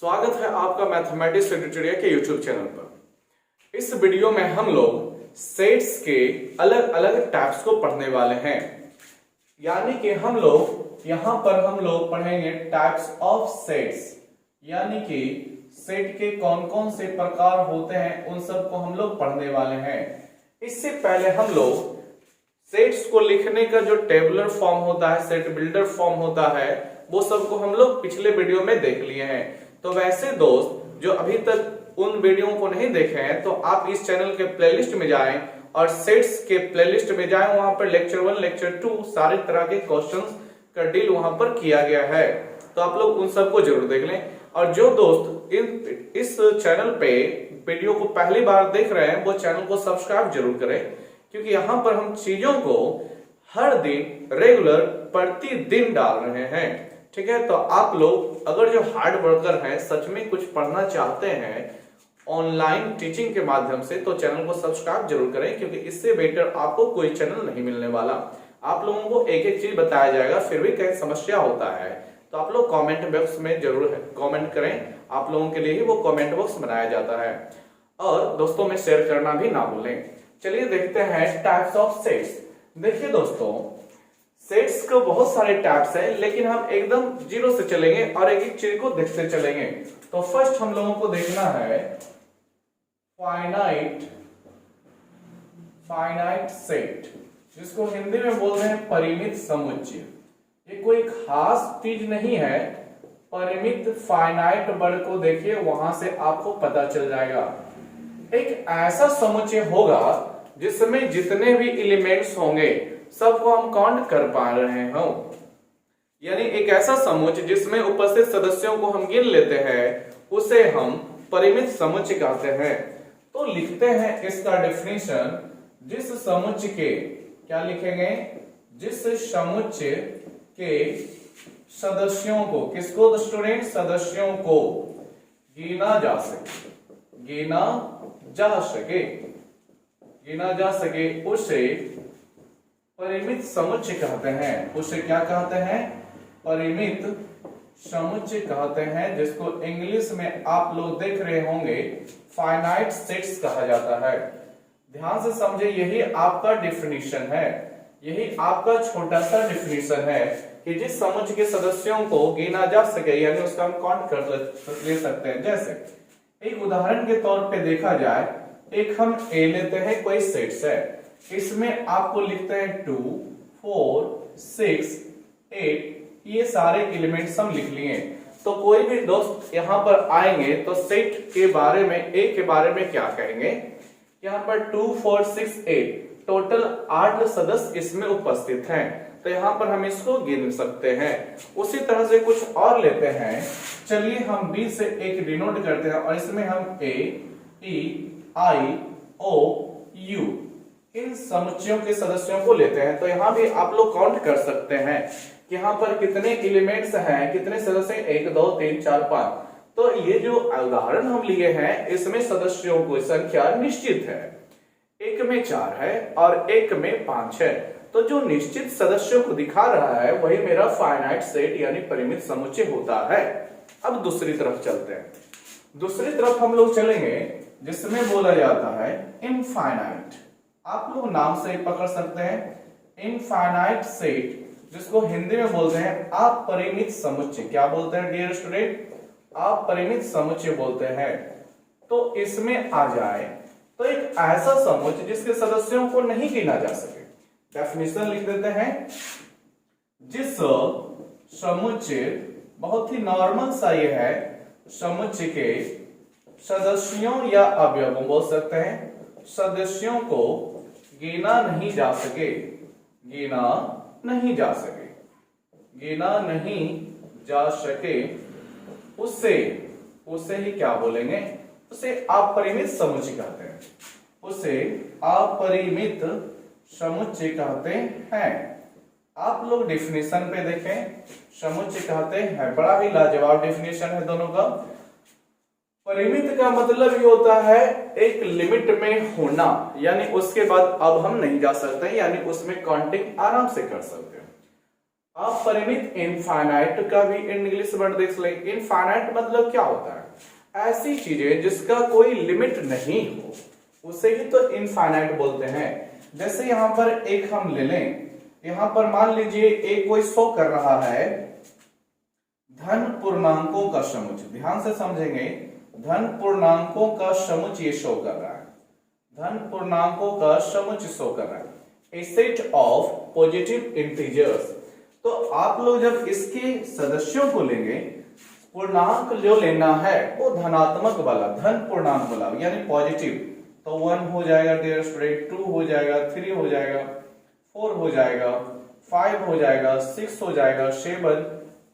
स्वागत है आपका मैथमेटिक्स ट्यूटोरियल के यूट्यूब चैनल पर। इस वीडियो में हम लोग सेट्स के अलग अलग टाइप्स को पढ़ने वाले हैं। यानी कि हम लोग पढ़ेंगे टाइप्स ऑफ सेट्स, यानी कि सेट के कौन कौन से प्रकार होते हैं उन सब को हम लोग पढ़ने वाले हैं। इससे पहले हम लोग सेट्स को लिखने का जो टेबुलर फॉर्म होता है, सेट बिल्डर फॉर्म होता है, वो सबको हम लोग पिछले वीडियो में देख लिए हैं। तो वैसे दोस्त जो अभी तक उन वीडियो को नहीं देखे हैं तो आप इस चैनल के प्लेलिस्ट में जाएं और सेट्स के प्लेलिस्ट में जाएं। वहां पर लेक्चर 1, लेक्चर 2 सारे तरह के क्वेश्चंस का डील वहां पर किया गया है, तो आप लोग उन सबको जरूर देख लें। और जो दोस्त इस चैनल पे वीडियो को पहली बार देख रहे हैं वो चैनल को सब्सक्राइब जरूर करें, क्योंकि यहाँ पर हम चीजों को हर दिन रेगुलर प्रतिदिन डाल रहे हैं। ठीक है, तो आप लोग अगर जो हार्ड वर्कर हैं, सच में कुछ पढ़ना चाहते हैं ऑनलाइन टीचिंग के माध्यम से, तो चैनल को सब्सक्राइब जरूर करें, क्योंकि इससे बेटर आपको कोई चैनल नहीं मिलने वाला। आप लोगों को एक एक चीज बताया जाएगा, फिर भी कहीं समस्या होता है तो आप लोग कमेंट बॉक्स में जरूर कमेंट करें। आप लोगों के लिए ही वो कमेंट बॉक्स बनाया जाता है। और दोस्तों में शेयर करना भी ना भूलें। चलिए देखते हैं टाइप्स ऑफ सेट्स। देखिए दोस्तों, सेट्स के बहुत सारे टाइप्स हैं, लेकिन हम एकदम जीरो से चलेंगे और एक एक चीज को देखते चलेंगे। तो फर्स्ट हम लोगों को देखना है फाइनाइट सेट, जिसको हिंदी में बोलते हैं परिमित समुच्चय। ये कोई खास चीज नहीं है। परिमित फाइनाइट वर्ड को देखिए, वहां से आपको पता चल जाएगा। एक ऐसा समुच्चय होगा जिसमें जितने भी एलिमेंट्स होंगे सबको हम काउंट कर पा रहे हो। यानी एक ऐसा समुच्चय जिसमें उपस्थित सदस्यों को हम गिन लेते हैं, उसे हम परिमित समुच्चय कहते हैं। तो लिखते हैं इसका डेफिनेशन। जिस समुच्चय के, क्या लिखेंगे, जिस समुच्चय के सदस्यों को, किसको स्टूडेंट, सदस्यों को गिना जा सके उसे परिमित समुच्चय कहते हैं। उसे क्या कहते हैं? परिमित समुच्चय कहते हैं, जिसको इंग्लिश में आप लोग देख रहे होंगे फाइनाइट सेट्स कहा जाता है। ध्यान से समझे, यही आपका डिफिनीशन है, यही आपका छोटा सा डिफिनीशन है कि जिस समुच्चय के सदस्यों को गिना जा सके, यानी उसका हम काउंट कर ले सकते हैं। जैसे एक उदाहरण के तौर पे देखा जाए, एक हम ए लेते हैं, कोई सेट्स है, इसमें आपको लिखते हैं 2, 4, 6, 8, ये सारे एलिमेंट्स हम लिख लिए। तो कोई भी दोस्त यहाँ पर आएंगे तो सेट के बारे में, ए के बारे में क्या कहेंगे? यहाँ पर 2, 4, 6, 8 टोटल 8 सदस्य इसमें उपस्थित हैं, तो यहाँ पर हम इसको गिन सकते हैं। उसी तरह से कुछ और लेते हैं। चलिए हम बी से एक डिनोट करते हैं और इसमें हम ए, ई, आई, ओ, यू इन समुच्चयों के सदस्यों को लेते हैं। तो यहाँ भी आप लोग काउंट कर सकते हैं कि यहाँ पर कितने एलिमेंट्स हैं, कितने सदस्य हैं, 1, 2, 3, 4, 5। तो ये जो उदाहरण हम लिए हैं, इसमें सदस्यों की संख्या निश्चित है। एक में 4 है और एक में 5 है। तो जो निश्चित सदस्यों को दिखा रहा है वही मेरा फाइनाइट सेट यानी परिमित समुच्चय होता है। अब दूसरी तरफ चलते हैं। दूसरी तरफ हम लोग चलेंगे जिसमें बोला जाता है इनफाइनाइट। आप लोग नाम से पकड़ सकते हैं इनफाइनाइट सेट, जिसको हिंदी में बोलते हैं अपरिमित समुच्चय। क्या बोलते हैं डियर स्टूडेंट? अपरिमित समुच्चय बोलते हैं। तो इसमें आ जाए तो एक ऐसा समुच्चय जिसके सदस्यों को नहीं गिना जा सके। डेफिनेशन लिख देते हैं। जिस समुच्चय, बहुत ही नॉर्मल सा ये है, समुच्चय के सदस्यों या अवयवों बोल सकते हैं, सदस्यों को गिना नहीं जा सके, उसे ही क्या बोलेंगे? उसे अपरिमित समुच्चय कहते हैं। उसे अपरिमित समुच्चय कहते हैं। आप लोग डिफिनेशन पे देखें, समुच्चय कहते हैं, बड़ा ही लाजवाब डिफिनेशन है दोनों का। परिमित का मतलब ये होता है एक लिमिट में होना, यानी उसके बाद अब हम नहीं जा सकते, यानी उसमें काउंटिंग आराम से कर सकते हैं। आप परिमित इनफाइनाइट का भी इंग्लिश वर्ड देख लें। इनफाइनाइट मतलब क्या होता है? ऐसी चीजें जिसका कोई लिमिट नहीं हो उसे ही तो इनफाइनाइट बोलते हैं। जैसे यहां पर एक हम ले लें, यहां पर मान लीजिए एक कोई शो कर रहा है धन पूर्णांकों का समुच्चय, ध्यान से समझेंगे, धन पूर्णांकों का समुच्चय ये शो कर रहा है, धन पूर्णांकों का समुच्चय शो कर रहा है, ए सेट ऑफ पॉजिटिव इंटीजर्स। तो आप लोग जब इसके सदस्यों को लेंगे, पूर्णांक जो लेना है वो धनात्मक वाला, धन पूर्णांक वाला यानी पॉजिटिव, तो 1 हो जाएगा डियर स्टूडेंट, 2 हो जाएगा, 3 हो जाएगा, 4 हो जाएगा, 5 हो जाएगा, 6 हो जाएगा, 7,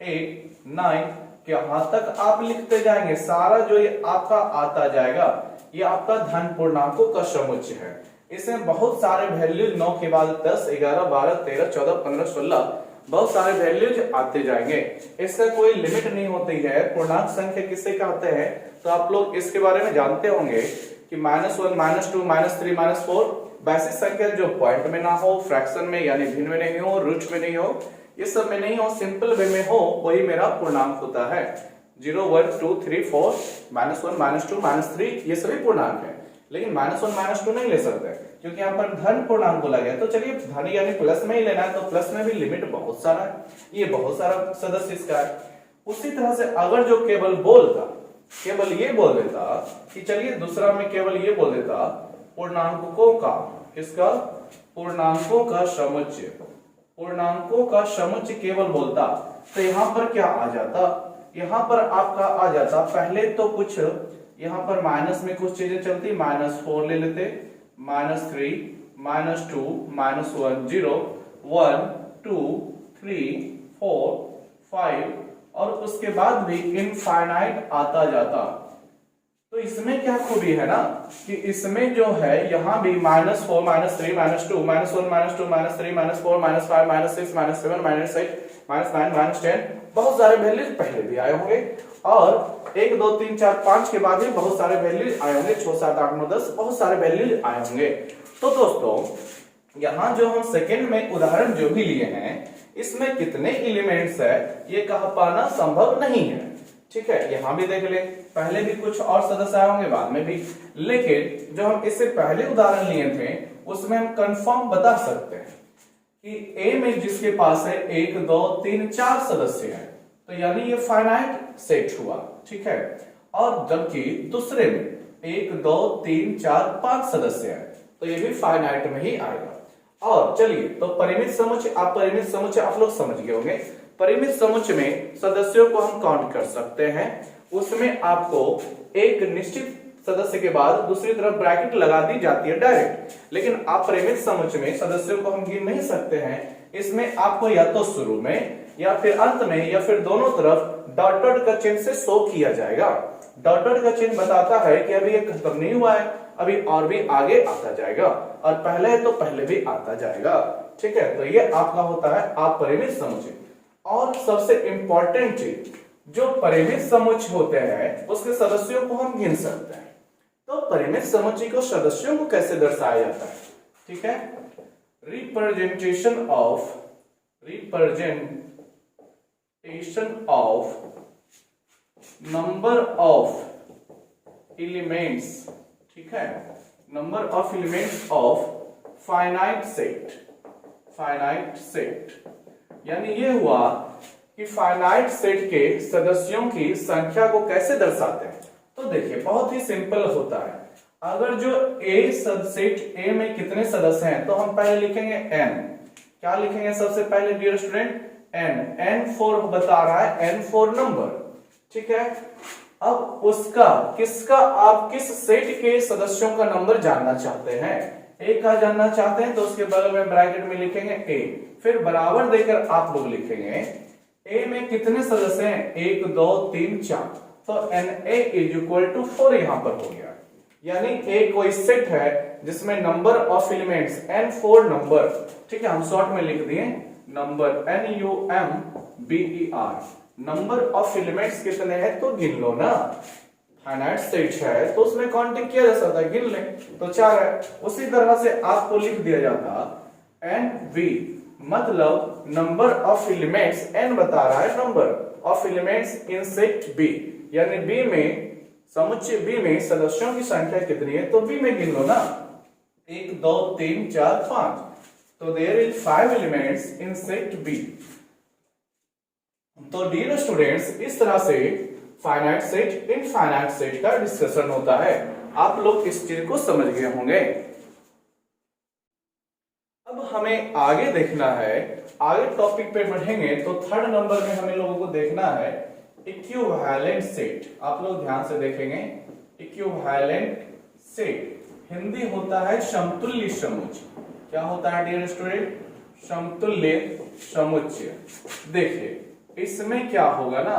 8, 9 के यहां तक आप लिखते जाएंगे। सारा जो ये आपका आता जाएगा ये आपका धन पूर्णांकों का समुच्चय है। इसमें बहुत सारे वैल्यूज 9 के बाद 10, 11, 12, 13, 14, 15, 16 बहुत सारे वैल्यूज आते जाएंगे। इसका कोई लिमिट नहीं होती है। पूर्णांक संख्या किसे कहते हैं तो आप लोग इसके बारे में जानते होंगे कि -1, -2, -3, -4 वैसी संख्या जो पॉइंट में ना हो, फ्रैक्शन में यानी भिन्न में नहीं हो, रूट में नहीं हो, ये सब में नहीं हो, सिंपल वे में हो, वही मेरा पूर्णांक होता है। 0, 1, 2, 3, 4, -1, -2, -3 ये सभी पूर्णांक है। लेकिन -1, -2 नहीं ले सकते क्योंकि यहाँ पर धन पूर्णांक बोला गया। तो चलिए धन यानी प्लस में ही लेना है, तो प्लस में भी लिमिट बहुत सारा है, ये बहुत सारा सदस्य इसका है। उसी तरह से अगर जो केवल बोलता, केवल ये बोल देता कि चलिए दूसरा में केवल ये बोल देता पूर्णांकों का, इसका पूर्णांकों का समुच्चय, पूर्णांकों का समुच्चय केवल बोलता, तो यहां पर क्या आ जाता, यहां पर आपका आ जाता पहले तो कुछ यहां पर माइनस में कुछ चीजें चलती, -4 ले लेते, -3, -2, -1, 0, 1, 2, 3, 4, 5 और उसके बाद भी इनफाइनाइट आता जाता। तो इसमें क्या खूबी है ना कि इसमें जो है यहां भी -4, -3, -2, -1, -2, -3, -4, -5, -6, -7, -8, -9, -10 बहुत सारे वैल्यूज पहले भी आए होंगे और 1, 2, 3, 4, 5 के बाद भी बहुत सारे वैल्यूज आए होंगे, 6, 7, 8, 9, 10 बहुत सारे वैल्यूज आए होंगे। तो दोस्तों यहां जो हम सेकंड में उदाहरण जो भी लिए हैं इसमें कितने एलिमेंट्स है ये कह पाना संभव नहीं है। ठीक है, यहां भी देख ले, पहले भी कुछ और सदस्य आए होंगे बाद में भी, लेकिन जो हम इससे पहले उदाहरण लिए थे उसमें हम कंफर्म बता सकते हैं कि ए में जिसके पास है 1, 2, 3, 4 सदस्य हैं तो यानी ये फाइनाइट सेट हुआ। ठीक है, और जबकि दूसरे में 1, 2, 3, 4, 5 सदस्य हैं तो ये भी फाइनाइट में ही आएगा। और चलिए तो परिमित समुच्चय, परिमित समुच्चय आप लोग समझ गए होंगे। परिमित समुच्चय में सदस्यों को हम काउंट कर सकते हैं, उसमें आपको एक निश्चित सदस्य के बाद दूसरी तरफ ब्रैकेट लगा दी जाती है डायरेक्ट, लेकिन अपरिमित समुच्चय में सदस्यों को हम गिन नहीं सकते हैं। इसमें आपको या तो शुरू में या फिर अंत में या फिर दोनों तरफ डॉट डॉट का चिन्ह से शो किया जाएगा। डॉट डॉट का चिन्ह बताता है कि अभी ये खत्म नहीं हुआ है, अभी और भी आगे आता जाएगा, और पहले है तो पहले भी आता जाएगा। ठीक है, तो ये आपका होता है अपरिमित समुच्चय। और सबसे इंपॉर्टेंट चीज, जो परिमित समुच्चय होते हैं उसके सदस्यों को हम गिन सकते हैं। तो परिमित समुच्चय को सदस्यों को कैसे दर्शाया जाता है? ठीक है, representation of number of elements, ठीक है, number of elements of finite set, यानी ये हुआ कि फाइनाइट सेट के सदस्यों की संख्या को कैसे दर्शाते हैं। तो देखिए बहुत ही सिंपल होता है। अगर जो ए सबसेट ए में कितने सदस्य हैं तो हम पहले लिखेंगे n। क्या लिखेंगे सबसे पहले डियर स्टूडेंट? n4 बता रहा है, n4 नंबर। ठीक है, अब उसका किसका, आप किस सेट के सदस्यों का नंबर जानना चाहते हैं? ए का जानना चाहते हैं तो उसके बगल में ब्रैकेट में लिखेंगे ए, फिर बराबर देकर आप लोग लिखेंगे ए में कितने सदस्य हैं? 1, 2, 3, 4, तो Na इज इक्वल टू 4 यहां पर हो गया। यानी ए कोई सेट है जिसमें number of elements n4 number, ठीक है, हम शॉर्ट में लिख दिए number, NUMBER, number of elements कितने हैं तो गिन लो ना। फाइनाइट सेट है तो उसमें काउंटिंग किया जा सकता है, गिन ले तो 4 है। उसी तरह से आपको लिख दिया जाता NV, मतलब नंबर ऑफ एलिमेंट्स n बता रहा है, number of elements in set B, यानी B में समुच्चय B में सदस्यों की संख्या कितनी है, तो B में गिन लो ना, 1 2 3 4 5, तो there is 5 elements in set B। तो डियर स्टूडेंट्स, इस तरह से फाइनाइट सेट, इनफाइनाइट सेट का डिस्कशन होता है। आप लोग इस चीज को समझ गए होंगे। अब हमें आगे देखना है, आगे टॉपिक पे बढ़ेंगे तो थर्ड नंबर में हमें लोगों को देखना है इक्विवेलेंट सेट। आप लोग ध्यान से देखेंगे, इक्विवेलेंट सेट हिंदी होता है समतुल्य समुच्चय। क्या होता है डियर स्टूडेंट? समतुल्य समुच्चय। देखिए इसमें क्या होगा ना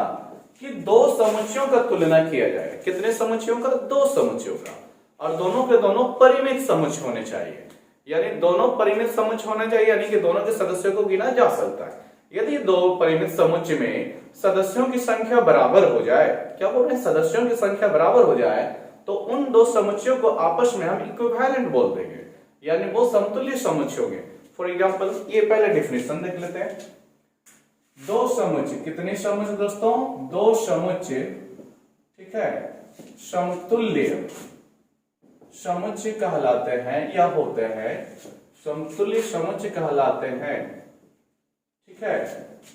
कि दो समुच्चयों का तुलना किया जाए। कितने समुच्चयों का? दो समुच्चयों का, और दोनों के दोनों परिमित समुच्चय होने चाहिए, यानी दोनों परिमित समुच्चय होना चाहिए, यानी कि दोनों के सदस्यों को गिना जा सकता है। यदि दो परिमित समुच्चय में सदस्यों की संख्या बराबर हो जाए, क्या बोल रहे हैं, सदस्यों की संख्या बराबर हो जाए, तो उन दो समुच्चयों को आपस में हम इक्विवेलेंट बोल देंगे, यानी वो समतुल्य समुच्चय होंगे। फॉर एग्जाम्पल ये पहले डेफिनेशन देख लेते हैं। दो समुच्चय, कितने समुच्चय दोस्तों? दो समुच्चय, ठीक है, समतुल्य समुच्चय कहलाते हैं या होते हैं, समतुल्य समुच्चय कहलाते हैं, ठीक है,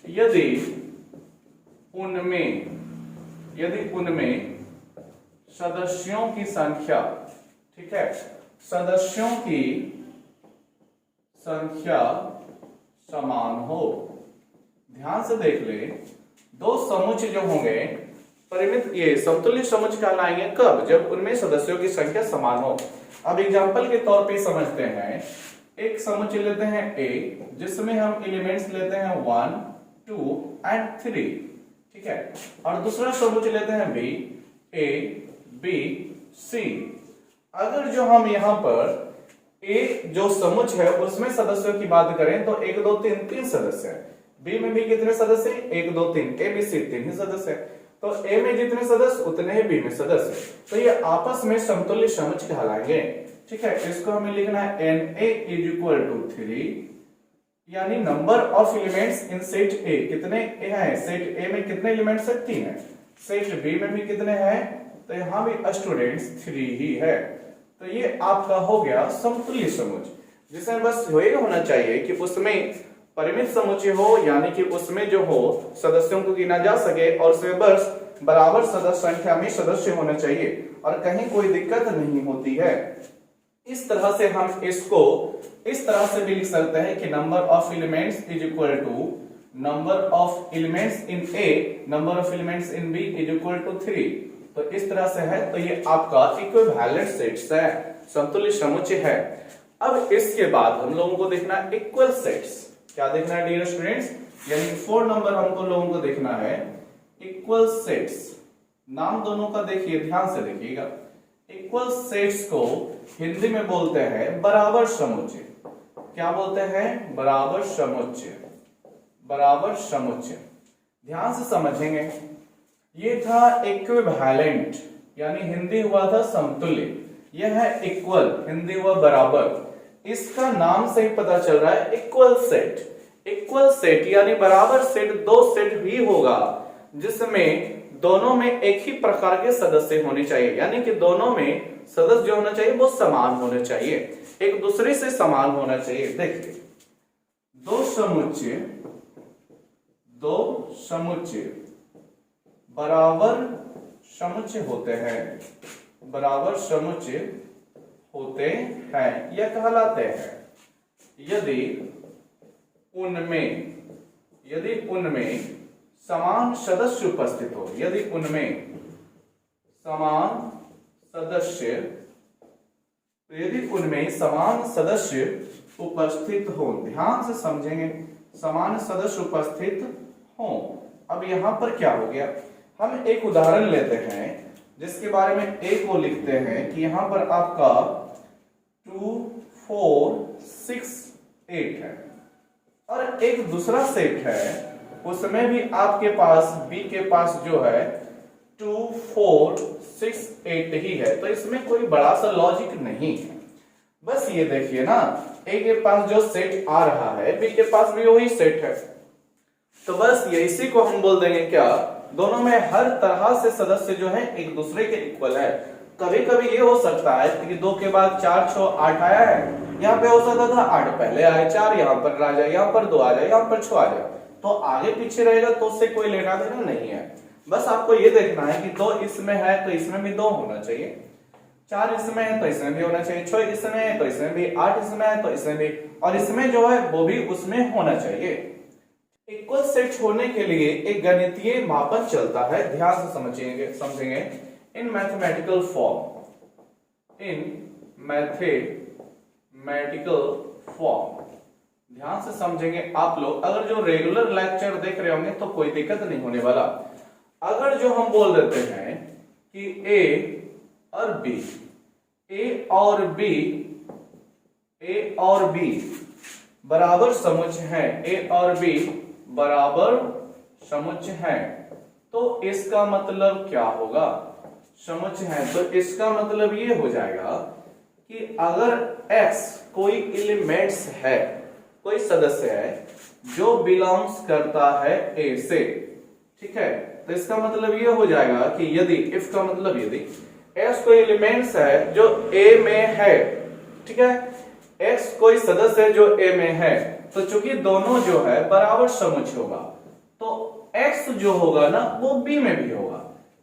यदि उनमें सदस्यों की संख्या, ठीक है, सदस्यों की संख्या समान हो। ध्यान से देख ले, दो समुच्चय जो होंगे परिमित, ये समतुल्य समुच्चय कहलाएंगे कब? जब उनमें सदस्यों की संख्या समान हो। अब एग्जांपल के तौर पे समझते हैं, एक समुच्चय लेते हैं A, जिसमें हम एलिमेंट्स लेते हैं 1 2 एंड 3, ठीक है, और दूसरा समुच्चय लेते हैं B, A B C। अगर जो हम यहाँ पर A जो समुच्चय है उसमें सदस्यों की बात करें तो 1 2 3 3 सदस्य है, B में भी कितने सदस्य? 1 2 3, A B C 3 ही सदस्य है, तो A में जितने सदस्य उतने ही B में सदस्य, तो ये आपस में समतुल्य समुच्चय कहलाएंगे, ठीक है। इसको हमें लिखना है Na इज इक्वल टू 3, यानी number of elements in set A, कितने A हैं? सेट A में कितने एलिमेंट्स है? 3 है। सेट B में भी कितने हैं? तो यहाँ भी स्टूडेंट्स 3 ही है। तो ये आपका हो गया समतुल्य समुच्चय, जिसमें बस यही होना चाहिए कि उसमें परिमित समुच्चय हो, यानी कि उसमें जो हो सदस्यों को गिना जा सके, और उसमें बस बराबर सदस्य संख्या में सदस्य होने चाहिए, और कहीं कोई दिक्कत नहीं होती है। इस तरह से हम इसको इस तरह से भी लिख सकते हैं कि number of elements is equal to number of elements in A, number of elements in B is equal to 3। तो इस तरह से है, तो ये आपका इक्विवेलेंट सेट्स है, समतुल्य समुच्चय है। अब इसके बाद हम लोगों को देखना है इक्वल सेट्स। क्या देखना है डियर स्टूडेंट्स? यानी 4 नंबर हमको लोगों को देखना है इक्वल सेट्स। नाम दोनों का देखिए, ध्यान से देखिएगा। इक्वल सेट्स को हिंदी में बोलते हैं बराबर समुच्चय। क्या बोलते हैं? बराबर समुच्चय, बराबर समुच्चय। ध्यान से समझेंगे, ये था इक्विवेलेंट, यानी हिंदी हुआ था समतुल्य, यह है इक्वल, हिंदी हुआ बराबर। इसका नाम से ही पता चल रहा है इक्वल सेट। इक्वल सेट यानी बराबर सेट, दो सेट भी होगा जिसमें दोनों में एक ही प्रकार के सदस्य होने चाहिए, यानी कि दोनों में सदस्य जो होना चाहिए वो समान होने चाहिए, एक दूसरे से समान होना चाहिए। देखिए दो समुच्चय बराबर समुच्चय होते हैं, बराबर समुच्चय होते हैं, यह कहलाते हैं यदि उनमें समान सदस्य उपस्थित हो, यदि उनमें समान सदस्य उपस्थित हो। ध्यान से समझेंगे, समान सदस्य उपस्थित हो। अब यहां पर क्या हो गया, हम एक उदाहरण लेते हैं जिसके बारे में A को लिखते हैं कि यहां पर आपका 2 4 6 8 है, और एक दूसरा सेट है उसमें भी आपके पास B के पास जो है 2 4 6 8 ही है। तो इसमें कोई बड़ा सा लॉजिक नहीं है। बस ये देखिए ना ए के पास जो सेट आ रहा है बी के पास भी वही सेट है, तो बस ये इसी को हम बोल देंगे क्या, दोनों में हर तरह से सदस्य जो है एक दूसरे के इक्वल है। कभी कभी ये हो सकता है कि 2 के बाद 4 6 8 आया है, यहाँ पे हो सकता था 8 पहले आए, 4 यहाँ पर आ जाए, यहाँ पर 2 आ जाए, यहाँ पर 6 आ जाए, तो आगे पीछे रहेगा तो उससे कोई लेना देना नहीं है। बस आपको ये देखना है कि 2 इसमें है तो इसमें भी 2 होना चाहिए, 4 इसमें है तो इसमें भी होना चाहिए, 6 इसमें है तो इसमें भी, 8 इसमें है तो इसमें भी, और इसमें जो है वो भी उसमें होना चाहिए। इक्वल सेट होने के लिए एक गणितीय मापन चलता है, ध्यान से समझेंगे। इन मैथमेटिकल फॉर्म, इन मैथमेटिकल फॉर्म, ध्यान से समझेंगे आप लोग। अगर जो रेगुलर लेक्चर देख रहे होंगे तो कोई दिक्कत नहीं होने वाला। अगर जो हम बोल देते हैं कि ए और बी, ए और बी बराबर समुच्चय है, ए और बी बराबर समुच्चय है, तो इसका मतलब क्या होगा, समुच्चय है तो इसका मतलब ये हो जाएगा कि अगर x कोई एलिमेंट्स है, कोई सदस्य है जो बिलोंग्स करता है a से, ठीक है, तो इसका मतलब ये हो जाएगा कि यदि if का मतलब यदि x कोई एलिमेंट्स है जो a में है, ठीक है, x कोई सदस्य है जो a में है, तो चूंकि दोनों जो है बराबर समुच्चय होगा तो x जो होगा ना वो b में भी होगा।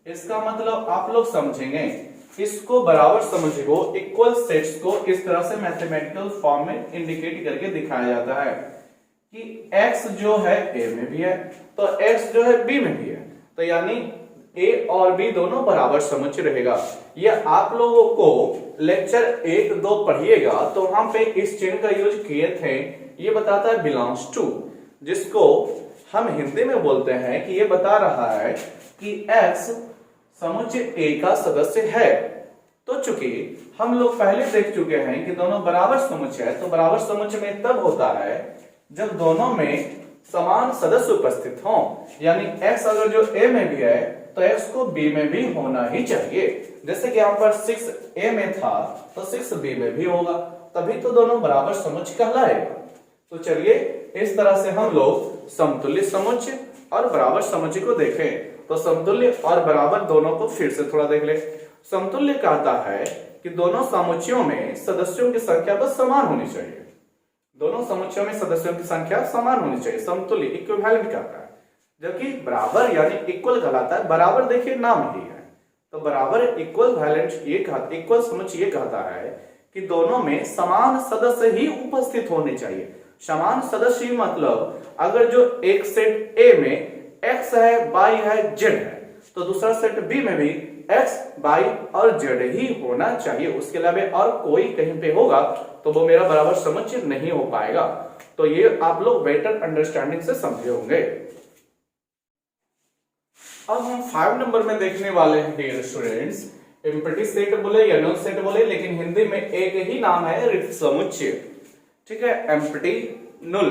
इसका मतलब आप लोग समझेंगे, इसको बराबर समुच्चय को, इक्वल सेट्स को इस तरह से मैथमेटिकल फॉर्म में इंडिकेट करके दिखाया जाता है कि x जो है a में भी है तो x जो है b में भी है, तो यानी a और b दोनों बराबर समुच्चय रहेगा। यह आप लोगों को लेक्चर 1-2 पढ़िएगा तो वहां पे इस चिन्ह का यूज किए थे, ये बताता है बिलोंग्स टू, जिसको हम हिंदी में बोलते हैं कि ये बता रहा है कि x समुच्चय A का सदस्य है। तो चूंकि हम लोग पहले देख चुके हैं कि दोनों बराबर समुच्चय है, तो बराबर समुच्चय में तब होता है जब दोनों में समान सदस्य उपस्थित हों, यानी x अगर जो A में भी है तो x को B में भी होना ही चाहिए। जैसे कि यहाँ पर 6A में था तो 6B में भी होगा, तभी तो दोनों बराबर समुच्चय कहलाएगा। तो चलिए इस तरह से हम लोग समतुल्य समुच्चय और बराबर समुच्चय को देखें। तो समतुल्य और बराबर दोनों को फिर से थोड़ा देख ले। समतुल्य कहता है कि दोनों समुच्चयों में सदस्यों की संख्या बस समान होनी चाहिए, दोनों समुच्चयों में सदस्यों की संख्या समान होनी चाहिए, समतुल्य इक्विवेलेंट कहता है। जबकि बराबर यानी इक्वल कहलाता है, बराबर देखिए नाम ही है, तो बराबर इक्वल वैलेंट ये कहता, इक्वल समुच्चय ये कहता है कि दोनों में समान सदस्य ही उपस्थित होने चाहिए। समान सदस्य मतलब अगर जो एक सेट A में x है, y है, z है, तो दूसरा सेट B में भी x, y और z ही होना चाहिए, उसके अलावा और कोई कहीं पे होगा तो वो मेरा बराबर समुच्चय नहीं हो पाएगा। तो ये आप लोग बेटर अंडरस्टैंडिंग से समझे होंगे। अब हम 5 नंबर में देखने वाले हैं डियर स्टूडेंट्स, एम्प्टी सेट बोले या नल सेट बोले, लेकिन हिंदी में एक ही नाम है रिक्त समुच्चय, ठीक है, एम्प्टी null,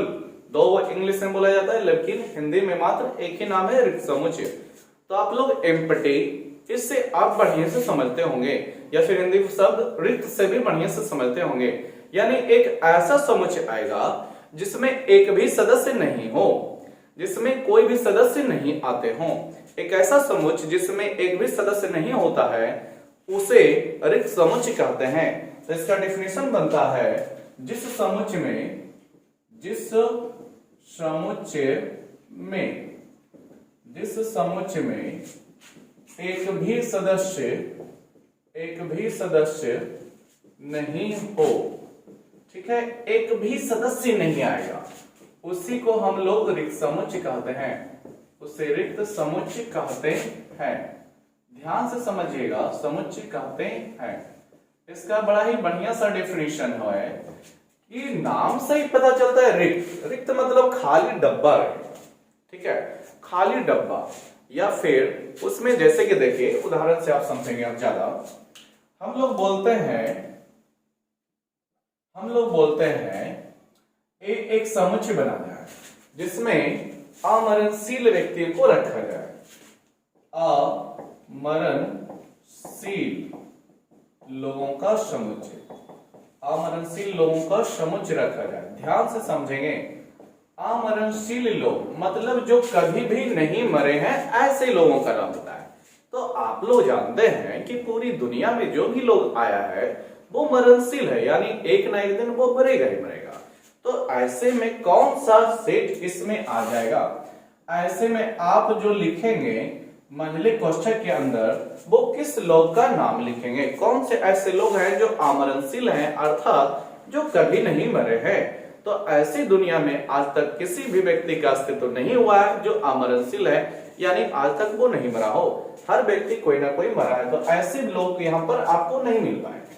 दो वो इंग्लिश में बोला जाता है लेकिन हिंदी में मात्र एक ही नाम है रिक्त समुच्चय। तो आप लोग एम्प्टी इससे आप बढ़िया से समझते होंगे, या फिर हिंदी शब्द रिक्त से भी बढ़िया से समझते होंगे, यानी एक ऐसा समुच्चय आएगा जिसमें एक भी सदस्य नहीं हो, जिसमें कोई भी सदस्य नहीं आते हों। एक ऐसा समुच्चय जिसमें एक भी सदस्य नहीं होता है उसे रिक्त समुच्चय कहते हैं। तो इसका डेफिनेशन बनता है जिस समुच्चय में एक भी सदस्य नहीं हो, ठीक है, एक भी सदस्य नहीं आएगा, उसी को हम लोग रिक्त समुच्चय कहते हैं, उसे रिक्त समुच्चय कहते हैं। ध्यान से समझिएगा, समुच्चय कहते हैं। इसका बड़ा ही बढ़िया सा डेफिनेशन है कि नाम से ही पता चलता है रिक्त, रिक्त मतलब खाली डब्बा है, ठीक है, खाली डब्बा। या फिर उसमें जैसे कि देखिए उदाहरण से आप समझेंगे आप ज्यादा, हम लोग बोलते हैं एक समुच्चय बनाना है जिसमें अमरणशील व्यक्तियों को रखा जाए, अमरणशील लोगों का समुच्चय, अमरणशील लोगों का समुच्चय रखा जाए। ध्यान से समझेंगे, अमरणशील लोग मतलब जो कभी भी नहीं मरे हैं, ऐसे लोगों का नाम होता है। तो आप लोग जानते हैं कि पूरी दुनिया में जो भी लोग आया है वो मरणशील है, यानी एक ना एक दिन वो मरेगा ही मरेगा। तो ऐसे में कौन सा सेट इसमें आ जाएगा? ऐसे में आप जो लिखेंगे मंझले क्वेश्चन के अंदर वो किस लोग का नाम लिखेंगे, कौन से ऐसे लोग हैं जो अमरणशील हैं, अर्थात जो कभी नहीं मरे हैं। तो ऐसी दुनिया में आज तक किसी भी व्यक्ति का अस्तित्व नहीं हुआ है जो अमरणशील है, यानी आज तक वो नहीं मरा हो। हर व्यक्ति कोई ना कोई मरा है, तो ऐसे लोग यहाँ पर आपको नहीं मिल पाएंगे।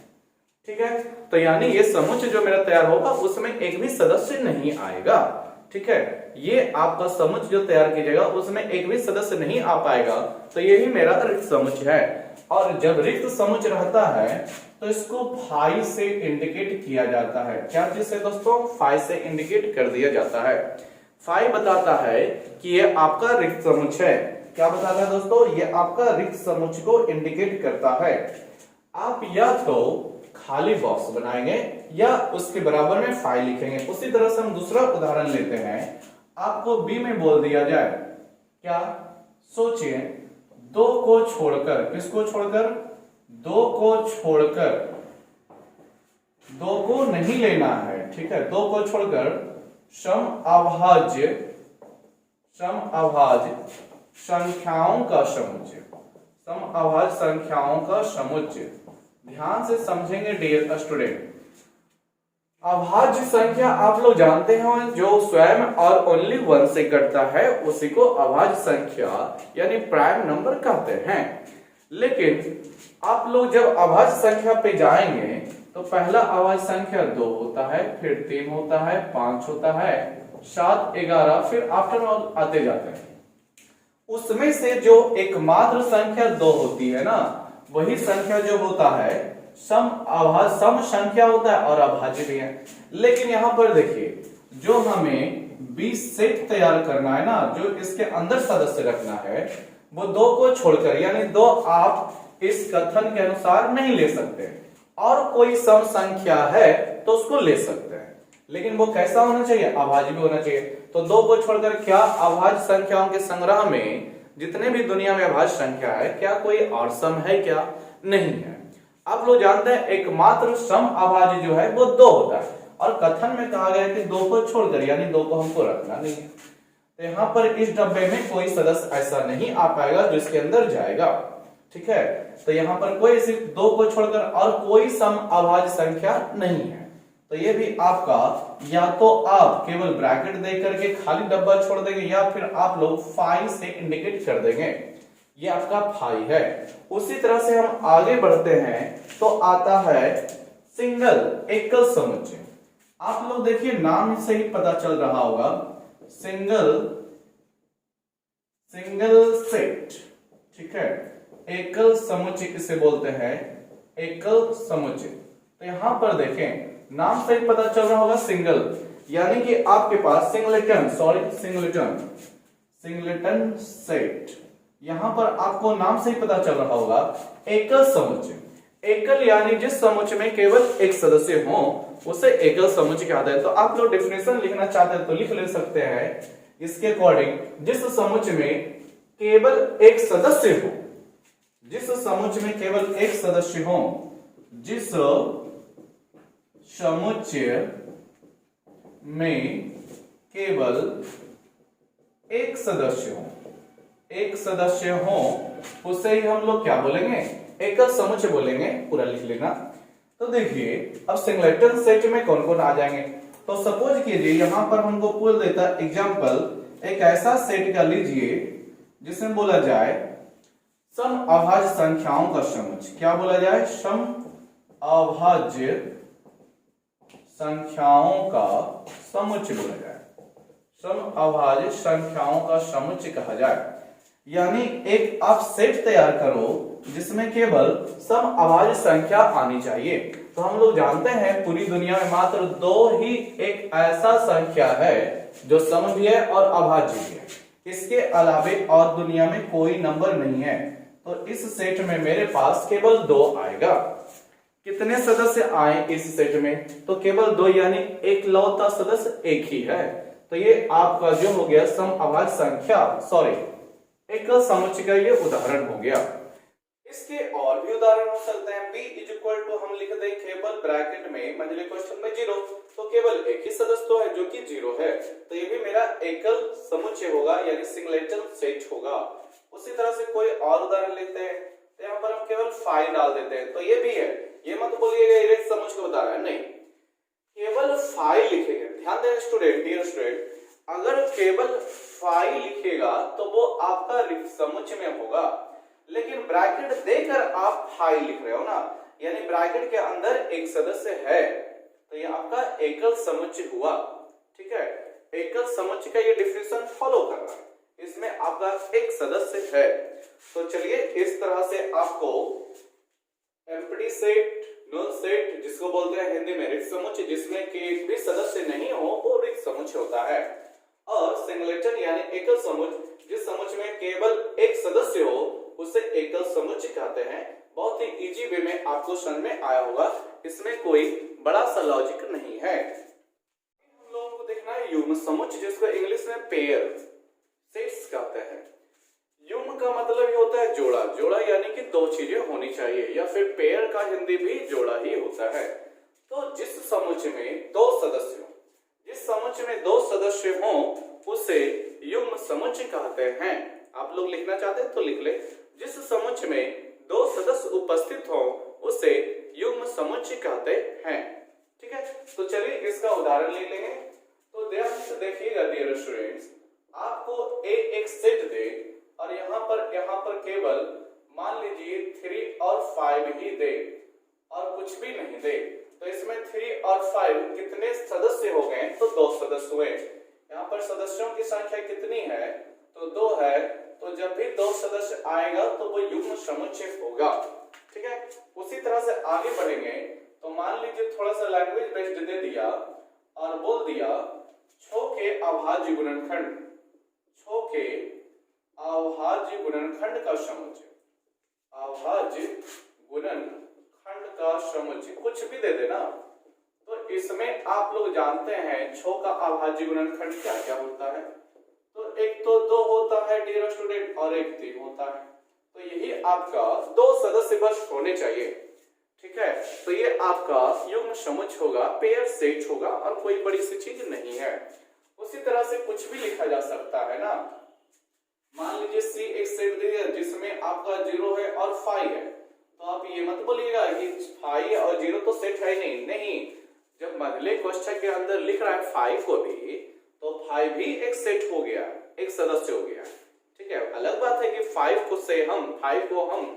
ठीक है, तो यानी ये समुच्चय जो मेरा तैयार होगा उसमें एक भी सदस्य नहीं आएगा। ठीक है, ये आपका समुच्चय जो तैयार कीजिएगा उसमें एक भी सदस्य नहीं आ पाएगा, तो यही मेरा रिक्त समुच्चय है। और जब रिक्त समुच्चय रहता है तो इसको फाई से इंडिकेट किया जाता है। क्या चीज से दोस्तों? फाई से इंडिकेट कर दिया जाता है। फाई बताता है कि ये आपका रिक्त समुच्चय है। क्या बताता है दोस्तों? ये आपका रिक्त समुच्चय को इंडिकेट करता है। आप या तो खाली बॉक्स बनाएंगे या उसके बराबर में फाई लिखेंगे। उसी तरह से हम दूसरा उदाहरण लेते हैं। आपको बी में बोल दिया जाए, क्या? सोचिए, दो को छोड़कर, किसको छोड़कर? दो को छोड़कर, दो को नहीं लेना है। ठीक है, दो को छोड़कर समअभाज्य संख्याओं का समुच्चय, समअभाज्य संख्याओं का समुच्चय। ध्यान से समझेंगे डियर स्टूडेंट। अभाज्य संख्या आप लोग जानते हैं जो स्वयं और ओनली वन से कटता है उसी को अभाज्य संख्या यानी प्राइम नंबर कहते हैं। लेकिन आप लोग जब अभाज्य संख्या पे जाएंगे तो पहला अभाज्य संख्या 2 होता है, फिर 3 होता है, 5 होता है, 7, 11, फिर आफ्टर ऑल आते जाते हैं। उसमें से जो एकमात्र संख्या 2 होती है ना, वही संख्या जो होता है सम संख्या होता है और अभाज्य भी है। लेकिन यहां पर देखिए, जो हमें 20 सेट तैयार करना है ना, जो इसके अंदर सदस्य रखना है, वो 2 को छोड़कर, यानी 2 आप इस कथन के अनुसार नहीं ले सकते, और कोई सम संख्या है तो उसको ले सकते हैं। लेकिन वो कैसा होना चाहिए? अभाज्य भी होना चाहिए। तो 2 को छोड़कर क्या अभाज्य संख्याओं के संग्रह में जितने भी दुनिया में अभाज्य संख्या है, क्या कोई और सम है? क्या नहीं है। आप लोग जानते हैं एकमात्र सम अभाज्य जो है वो 2 होता है, और कथन में कहा गया है कि 2 को छोड़कर, यानी 2 को हमको रखना नहीं है। तो यहाँ पर इस डब्बे में कोई सदस्य ऐसा नहीं आ पाएगा जो इसके अंदर जाएगा। ठीक है, तो यहाँ पर कोई सिर्फ 2 को छोड़कर और कोई सम अभाज्य संख्या नहीं है। तो ये भी आपका, या तो आप केवल ब्रैकेट दे करके खाली डब्बा छोड़ देंगे, या फिर आप लोग फाई से इंडिकेट कर देंगे। ये आपका फाई है। उसी तरह से हम आगे बढ़ते हैं तो आता है सिंगल, एकल समुच्चय। आप लोग देखिए, नाम से ही पता चल रहा होगा, सिंगल सेट। ठीक है, एकल समुच्चय किसे बोलते हैं? एकल समुच्चय। तो यहां पर देखें, नाम से ही पता चल रहा होगा सिंगल, यानी कि आपके पास सिंगलेटन सेट। यहां पर आपको नाम से ही पता चल रहा होगा एकल समुच्चय। एकल यानी जिस समुच्चय में केवल एक सदस्य हो उसे एकल समुच्चय कहते हैं। तो आप लोग डेफिनेशन लिखना चाहते हैं तो लिख ले सकते हैं इसके अकॉर्डिंग, जिस समुच्चय में केवल एक सदस्य हो, जिस समुच्चय में केवल एक सदस्य हो, जिस समुच्चय में केवल एक सदस्य हो, एक सदस्य हो, उसे ही हम लोग क्या बोलेंगे? एकल समुच्चय बोलेंगे। पूरा लिख लेना। तो देखिए, अब सिंगलेटन सेट में कौन कौन आ जाएंगे? तो सपोज कीजिए यहां पर हमको पूछ देता एग्जांपल, एक ऐसा सेट का लीजिए जिसमें बोला जाए सम अभाज्य संख्याओं का समुच्चय। क्या बोला जाए? सम अभाज्य संख्याओं का समुच्चय बोला जाए, सम अभाज्य संख्याओं का समुच्चय कहा जाए। यानी एक आप सेट तैयार करो जिसमें केवल सम अभाज्य संख्या आनी चाहिए। तो हम लोग जानते हैं पूरी दुनिया में मात्र 2 ही एक ऐसा संख्या है जो सम भी है और अभाज्य भी है। इसके अलावे और दुनिया में कोई नंबर नहीं है। तो इस सेट में मेरे पास केवल 2 आएगा। कितने सदस्य आए इस सेट में, तो केवल 2 यानी एकलौता सदस्य एक ही है। तो ये आपका जो हो गया सम अभाज्य संख्या, सॉरी एकल समुच्चय का ये उदाहरण हो गया। इसके और भी उदाहरण हो सकते हैं। b इज इक्वल टू हम लिख दें केवल ब्रैकेट में मान लीजिए क्वेश्चन में 0, तो केवल एक ही सदस्य तो है जो कि 0 है, तो ये भी मेरा एकल समुच्चय होगा यानी सिंगलेटन सेट होगा। उसी तरह से कोई और उदाहरण लेते हैं, तो यहाँ पर हम केवल 5 डाल देते हैं, तो ये भी है, ये मत बोलिएगा इरेक्ट समुच्चय को बता रहा है, नहीं, केवल 5 लिखेंगे। ध्यान दें स्टूडेंट, डियर स्टूडेंट, अगर केवल 5 लिखेगा तो वो आपका रिक्त समुच्चय में होगा, लेकिन ब्रैकेट देकर आप 5 लिख रहे हो ना, यानी ब्रैकेट के अंदर एक सदस्य है, तो ये आपका एकल समुच्चय हुआ। ठीक है, एकल समुच्चय का ये डिफिनेशन फॉलो कर रहा है, इसमें आपका एक सदस्य है। तो चलिए इस तरह से आपको एम्प्टी सेट, नल सेट जिसको बोलते हैं हिंदी में रिक्त समुच्चय, जिसमें कि एक भी सदस्य नहीं हो वो रिक्त समुच्चय होता है, और सिंगलेटन यानी एकल समुच्चय जिस समुच्चय में केवल एक सदस्य हो उसे एकल समुच्चय कहते हैं। बहुत ही इजी वे में आपको समझ में आया होगा, इसमें कोई बड़ा सा लॉजिक नहीं है। हम लोगों को देखना है युग्म समुच्चय, जिसको इंग्लिश में पेयर सेट्स कहते हैं। युग्म का मतलब ये होता है जोड़ा, जोड़ा यानी कि 2 चीजें होनी चाहिए, या फिर पेयर का हिंदी भी जोड़ा ही होता है। तो जिस समुच्चय में 2 सदस्य हो, जिस समुच्चय में 2 सदस्य हो उसे युग्म समुच्चय कहते हैं। आप लोग लिखना चाहते हैं तो लिख ले, जिस समुच्चय में 2 सदस्य उपस्थित हो उसे युग्म समुच्चय कहते हैं। ठीक है, तो चलिए इसका उदाहरण ले लेंगे। तो ध्यान से देखिएगा डियर स्टूडेंट्स, आपको एक सेट दे और यहाँ पर केवल मान लीजिए 3 और 5 ही दे और कुछ भी नहीं दे, तो इसमें 3 और 5 कितने सदस्य हो गए, तो 2 सदस्य हुए। यहाँ पर सदस्यों की संख्या कितनी है, तो 2 है, तो जब भी 2 सदस्य आएगा तो वो युग्म समुच्चय होगा। ठीक है, उसी तरह से आगे बढ़ेंगे। तो मान लीजिए थोड़ा सा लैंग्वेज बेस्ड दे दिया और बोल दिया छो के अभाज्य गुणनखंड, छो के अभाज्य गुणनखंड का समुच्चय, अभाज्य गुणनखंड का समुच्चय, कुछ भी दे देना। तो इसमें आप लोग जानते हैं छो का अभाज्य गुणनखंड क्या क्या होता है, तो एक तो 2 होता है डियर स्टूडेंट और एक 3 होता है, तो यही आपका 2 सदस्य बस होने चाहिए। ठीक है, तो ये आपका युग्म समुच्चय होगा, पेयर सेट होगा और कोई बड़ी सी चीज नहीं है। उसी तरह से कुछ भी लिखा जा सकता है ना, मान लीजिए सी एक सेट दिया जिसमें आपका 0 है और 5 है, तो आप ये मत बोलिएगा कि 5 और 0 तो सेट है ही नहीं। जब अगले क्वेश्चन के अंदर लिख रहा है 5 को भी, तो 5 भी एक सेट हो गया, एक सदस्य हो गया। ठीक है, अलग बात है कि 5 को हम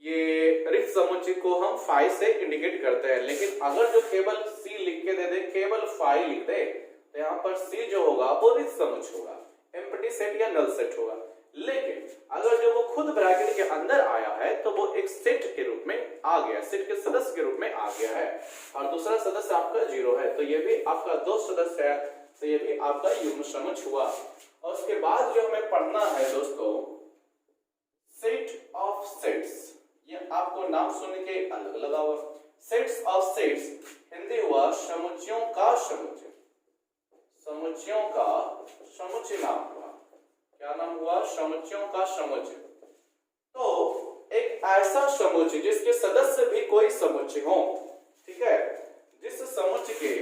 ये रिक्त समुच्चय को हम 5 से इंडिकेट करते हैं, लेकिन अगर जो केवल सी लिख के दे दे, केवल 5 लिख दे, तो यहाँ पर सी जो होगा वो रिक्त समुच्चय होगा, एम्प्टी सेट या नल सेट होगा। लेकिन अगर जो वो खुद ब्रैकेट के अंदर आया है तो वो एक सेट के रूप में आ गया, सेट के सदस्य के रूप में आ गया है, और दूसरा सदस्य आपका 0 है, तो ये भी आपका 2 सदस्य है, तो ये भी आपका युग्म समुच्चय हुआ। और उसके बाद जो हमें पढ़ना है दोस्तों, सेट ऑफ सेट्स, ये आपको नाम सुन के अलग लगा हुआ। सेट्स ऑफ सेट्स हिंदी हुआ समुच्चयों का समुच्चय, समुच्चयों का समुच्चय नाम हुआ। क्या नाम हुआ, समुच्चयों का समुच्चय। तो एक ऐसा समुच्चय जिसके सदस्य भी कोई समुच्चय हो, ठीक है, जिस समुच्चय के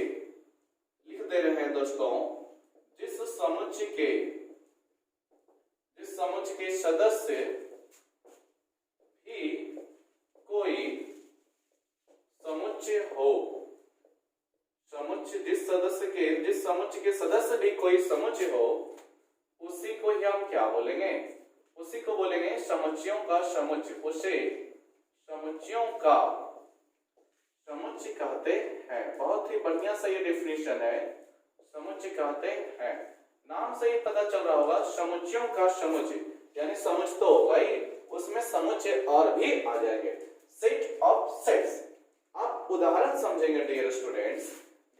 लिख दे रहे हैं दोस्तों, जिस समुच्चय के सदस्य भी कोई समुच्चय हो, समुच्चय जिस समुच्चय के सदस्य भी कोई समुच्चय हो, उसी को ही हम क्या बोलेंगे, उसी को बोलेंगे समुच्चयों का समुच्चय, उसे समुच्चयों का समुच्चय कहते हैं। बहुत ही बढ़िया सा ये डेफिनेशन है, समुच्चय कहते हैं। नाम से ही पता चल रहा होगा, समुच्चयों का समुच्चय यानी समुच्चय तो होगा ही, उसमें समुच्चय और भी आ जाएंगे, सेट ऑफ सेट्स। आप उदाहरण समझेंगे डियर स्टूडेंट्स,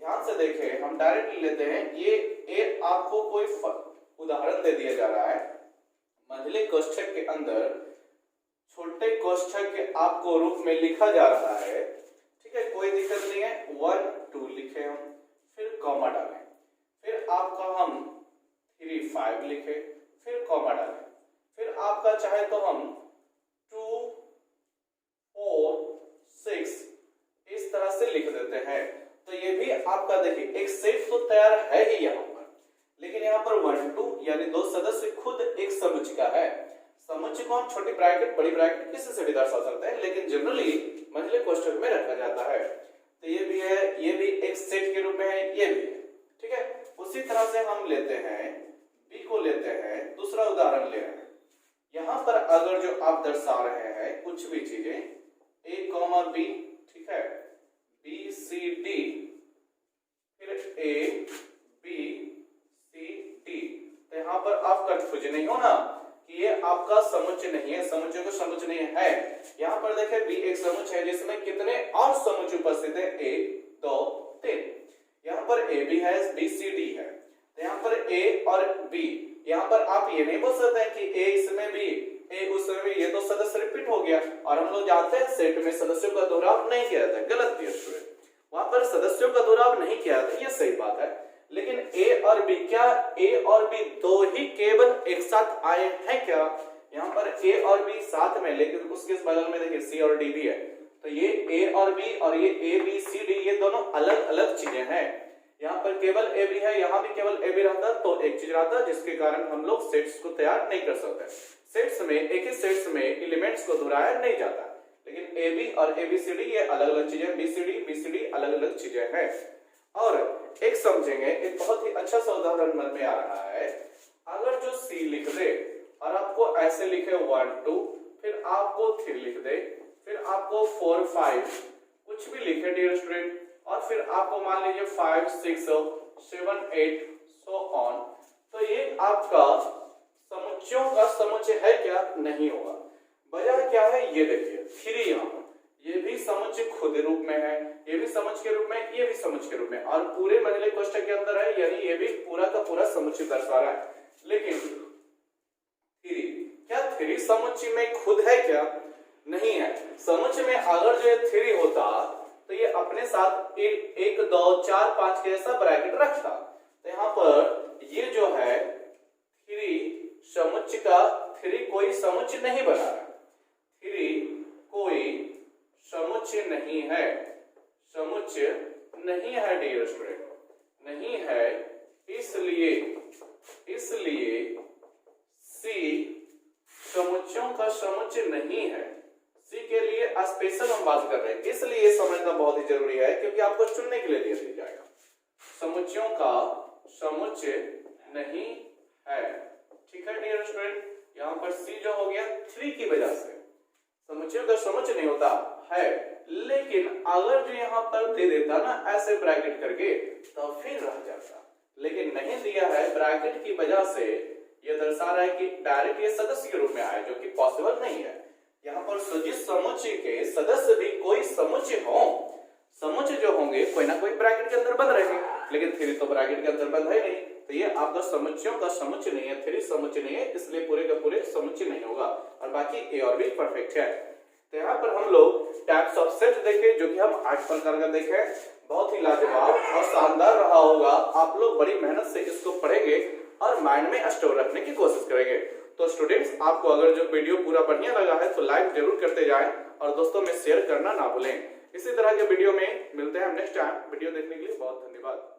ध्यान से देखें, हम डायरेक्टली लेते हैं। ये आपको कोई उदाहरण दे दिया जा रहा है, मझले कोष्ठक के अंदर छोटे कोष्ठक के आपको रूप में लिखा जा रहा है ठीक है, कोई दिक्कत नहीं है। 1 2 लिखे हम, फिर कॉमा डालें, फिर आपका हम 3 5 लिखे, फिर कॉमा डालें, फिर आपका चाहे तो हम 2 4 6 इस तरह से लिख देते हैं। तो ये भी आपका देखिए एक सेट तो तैयार है ही यहाँ पर, लेकिन यहाँ पर 1 2 यानी दो सदस्य खुद एक समुच्चय का है। समुच्चय को हम छोटी ब्रैकेट बड़ी ब्रैकेट किसी से भी दर्शा सकते हैं, लेकिन जनरली महिला कोष्ठक में रखा जाता है। तो ये भी है, ये भी एक सेट के रूप में है, ये भी है, ठीक है। उसी तरह से हम लेते हैं बी को, लेते हैं दूसरा उदाहरण ले रहे हैं। यहाँ पर अगर जो आप दर्शा रहे हैं कुछ भी चीजें ए कॉमा बी, ठीक है, बी सी डी, फिर ए बी सी डी, तो यहाँ पर आप कंफ्यूज नहीं हो ना कि ये आपका समुच्चय नहीं है, समुच्चय को समुच्चय नहीं है। यहाँ पर देखें बी एक समुच्चय है जिसमें कितने और समुच्चय उपस्थित है, 1 2 3। यहाँ पर ए बी है, बी सी डी है, तो यहाँ पर ए और बी, यहाँ पर आप ये नहीं बोल सकते हैं कि ए इसमें भी ए उसमें भी, ये तो सदस्य रिपीट हो गया। और हम लोग जानते हैं सेट में सदस्यों का दोहराव नहीं किया जाता है, गलत किया स्टूडेंट, वहां पर सदस्यों का दोहराव नहीं किया जाता, ये सही बात है। लेकिन ए और बी, क्या ए और बी दो ही केवल एक साथ आए हैं क्या? यहाँ पर ए और बी साथ में, लेकिन उसके बगल में देखिए सी और डी भी है, तो ये ए और बी और ये ए बी सी डी ये दोनों अलग अलग चीजें हैं। यहाँ पर केवल ए बी है, यहाँ भी केवल ए बी रहता तो एक चीज रहता, जिसके कारण हम लोग सेट्स को तैयार नहीं कर सकते। सेट्स में एक ही सेट्स में एलिमेंट्स को दोहराया नहीं जाता, लेकिन ए बी और ए बी सी डी ये अलग अलग चीजें, बी सी डी अलग अलग चीजें हैं। और एक समझेंगे, एक बहुत ही अच्छा सा उदाहरण मन में आ रहा है। अगर जो सी लिख दे और आपको ऐसे लिखे 1 2, फिर आपको 3 लिख दे, फिर आपको 4 5 कुछ भी लिखे डियर स्टूडेंट, और फिर आपको मान लीजिए 5 6 7 8 सो ऑन, तो ये आपका समुच्चयों का समुच्चय है क्या? नहीं होगा। वजह क्या है? ये देखिए 3 यहाँ पर, ये भी समुच्चय खुद रूप में है, ये भी समुच्चय के रूप में, ये भी समुच्चय के रूप में, और पूरे महिला कोष्ठक के अंदर है, यानी ये भी पूरा का पूरा समुच्चय दर्शा रहा है। लेकिन 3, क्या 3 समुच्चय में खुद है क्या? नहीं है। समुच्चय में अगर जो 3 होता तो ये अपने साथ 1 2 4 5 के ऐसा ब्रैकेट रखता। तो यहाँ पर ये जो है 3 समुच्चय का 3 कोई समुच्चय नहीं बना रहा, 3 कोई समुच्चय नहीं है, समुच्चय नहीं है डियर स्टूडेंट, नहीं है। इसलिए सी समुच्चयों का समुच्चय नहीं है। सी के लिए स्पेशल हम बात कर रहे हैं, इसलिए ये समझना बहुत ही जरूरी है, क्योंकि आपको चुनने के लिए दिया जाएगा। समुच्चयों का समुच्चय नहीं है, ठीक है डियर स्टूडेंट। यहाँ पर सी जो हो गया 3 की वजह से समुच्चयों का समुच्चय नहीं होता है, लेकिन अगर जो यहाँ पर दे देता ना ऐसे ब्रैकेट करके तो फिर रह जाता, लेकिन नहीं दिया है। ब्रैकेट की वजह से ये दर्शा रहा है कि डायरेक्ट ये सदस्य के रूप में आए, जो कि पॉसिबल नहीं है। यहाँ पर जिस समुच्चय के सदस्य भी कोई समुच्चय हो, समुच्चय जो होंगे कोई ना कोई ब्रैकेट के अंदर बंद रहेंगे, लेकिन 3 तो ब्रैकेट के अंदर बंद है नहीं, तो ये आपका समुच्चयों का समुच्चय नहीं है, 3 समुच्चय नहीं है, इसलिए पूरे का पूरे समुच्चय नहीं होगा। और बाकी ए और बी परफेक्ट है। तो यहाँ पर हम लोग टाइप्स ऑफ सेट देखे, जो कि हम 8 प्रकार का देखे, बहुत ही लाजवाब और शानदार रहा होगा। आप लोग बड़ी मेहनत से इसको पढ़ेंगे और माइंड में स्टोर रखने की कोशिश करेंगे। तो स्टूडेंट्स, आपको अगर जो वीडियो पूरा बढ़िया लगा है तो लाइक जरूर करते जाएं और दोस्तों में शेयर करना ना भूलें। इसी तरह के वीडियो में मिलते हैं हम नेक्स्ट टाइम। वीडियो देखने के लिए बहुत धन्यवाद।